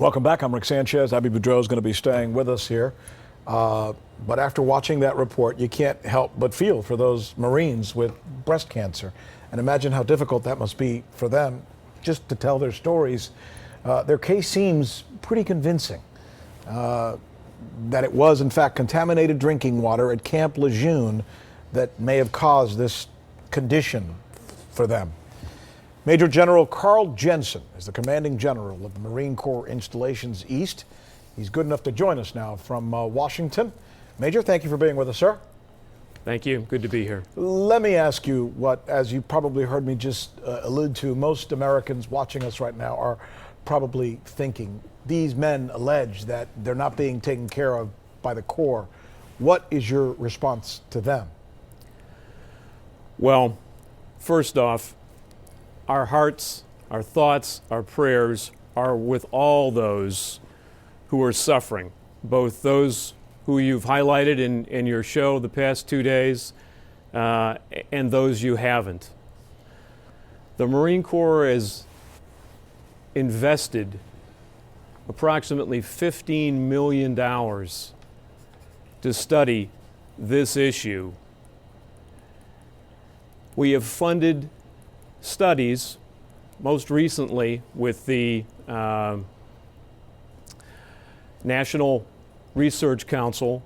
Welcome back. I'm Rick Sanchez. Abby Boudreau is going to be staying with us here. But after watching that report, you can't help but feel for those Marines with breast cancer. And imagine how difficult that must be for them just to tell their stories. Their case seems pretty convincing that it was, in fact, contaminated drinking water at Camp Lejeune that may have caused this condition for them. Major General Carl Jensen is the commanding general of the Marine Corps Installations East. He's good enough to join us now from Washington. Major, thank you for being with us, sir. Thank you. Good to be here. Let me ask you what, as you probably heard me just allude to, most Americans watching us right now are probably thinking. These men allege that they're not being taken care of by the Corps. What is your response to them? Well, first off, our hearts, our thoughts, our prayers are with all those who are suffering, both those who you've highlighted in your show the past 2 days and those you haven't. The Marine Corps has invested approximately $15 million to study this issue. We have funded studies, most recently with the National Research Council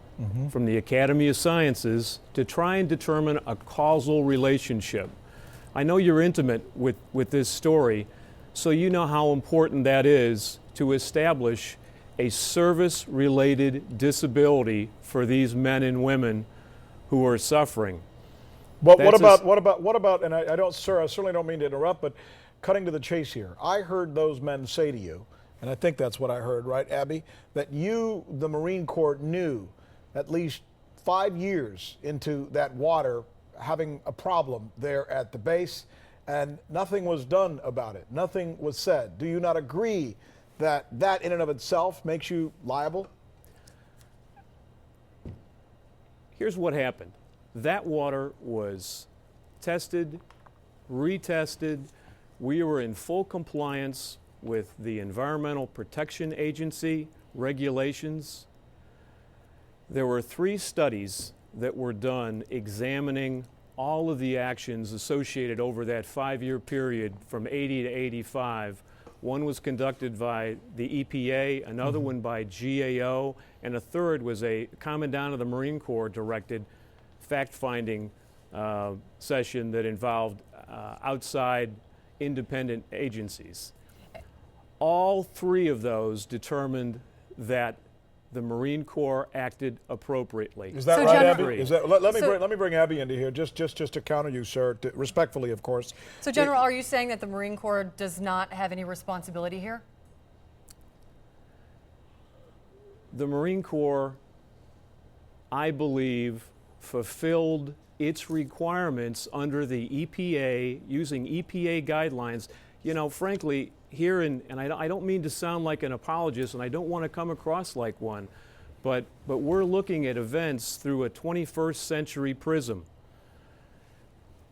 from the Academy of Sciences, to try and determine a causal relationship. I know you're intimate with this story, so you know how important that is to establish a service-related disability for these men and women who are suffering. But what about, and I don't, sir, I certainly don't mean to interrupt, but cutting to the chase here, I heard those men say to you, and I think that's what I heard, right, Abby, that you, the Marine Corps, knew at least 5 years into that water having a problem there at the base, and nothing was done about it. Nothing was said. Do you not agree that that in and of itself makes you liable? Here's what happened. That water was tested, retested. We were in full compliance with the Environmental Protection Agency regulations. There were 3 studies that were done examining all of the actions associated over that 5-year period from 80 to 85. One was conducted by the EPA, another one by GAO, and a third was a Commandant of the Marine Corps directed fact-finding session that involved outside independent agencies. All 3 of those determined that the Marine Corps acted appropriately. Is that right, Abby? Is that, let me bring Abby into here, just to counter you, sir, respectfully, of course. So, General, are you saying that the Marine Corps does not have any responsibility here? The Marine Corps, I believe, fulfilled its requirements under the EPA, using EPA guidelines. You know, frankly, here, and I don't mean to sound like an apologist, and I don't want to come across like one, but we're looking at events through a 21st century prism.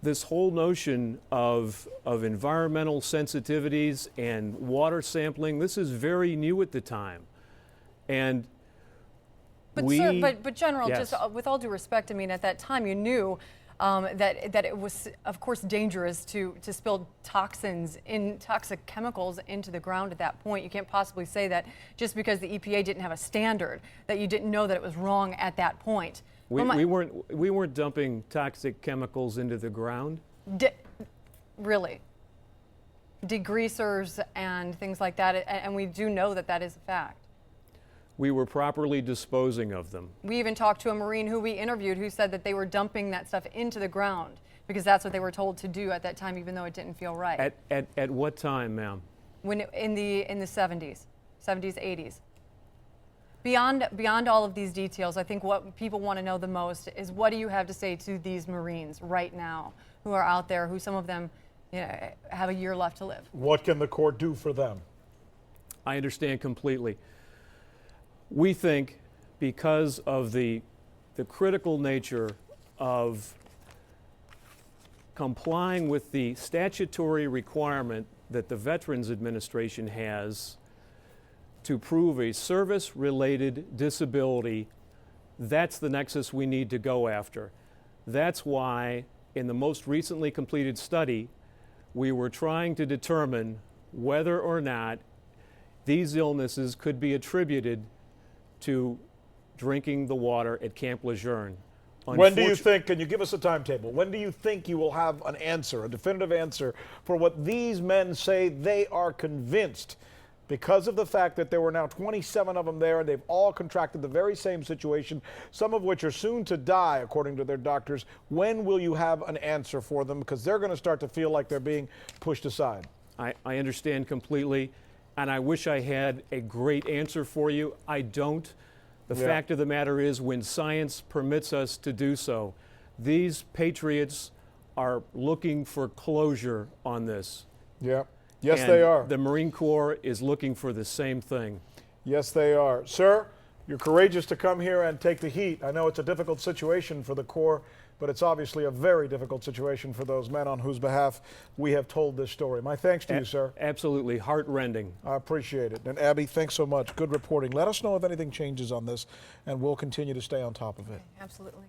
This whole notion of environmental sensitivities and water sampling, this is very new at the time. And But General, yes. Just with all due respect, I mean, at that time you knew that it was, of course, dangerous to spill toxic chemicals into the ground at that point. You can't possibly say that just because the EPA didn't have a standard that you didn't know that it was wrong at that point. We weren't dumping toxic chemicals into the ground. Really? Degreasers and things like that, and we do know that that is a fact. We were properly disposing of them. We even talked to a Marine who we interviewed who said that they were dumping that stuff into the ground because that's what they were told to do at that time, even though it didn't feel right. At what time, ma'am? In the 70s, 80s. Beyond all of these details, I think what people want to know the most is, what do you have to say to these Marines right now who are out there, who some of them, you know, have a year left to live? What can the Corps do for them? I understand completely. We think, because of the critical nature of complying with the statutory requirement that the Veterans Administration has to prove a service-related disability. That's the nexus we need to go after. That's why in the most recently completed study, we were trying to determine whether or not these illnesses could be attributed to drinking the water at Camp Lejeune. When do you think, can you give us a timetable? When do you think you will have an answer, a definitive answer for what these men say they are convinced, because of the fact that there were now 27 of them there and they've all contracted the very same situation, some of which are soon to die, according to their doctors? When will you have an answer for them? Because they're going to start to feel like they're being pushed aside. I understand completely, and I wish I had a great answer for you. I don't. The fact of the matter is, when science permits us to do so, these patriots are looking for closure on this. Yeah. Yes, And they are. the Marine Corps is looking for the same thing. Yes, they are. Sir, you're courageous to come here and take the heat. I know it's a difficult situation for the Corps, but it's obviously a very difficult situation for those men on whose behalf we have told this story. My thanks to you, sir. Absolutely heart-rending. I appreciate it. And Abby, thanks so much. Good reporting. Let us know if anything changes on this, and we'll continue to stay on top of it. Absolutely.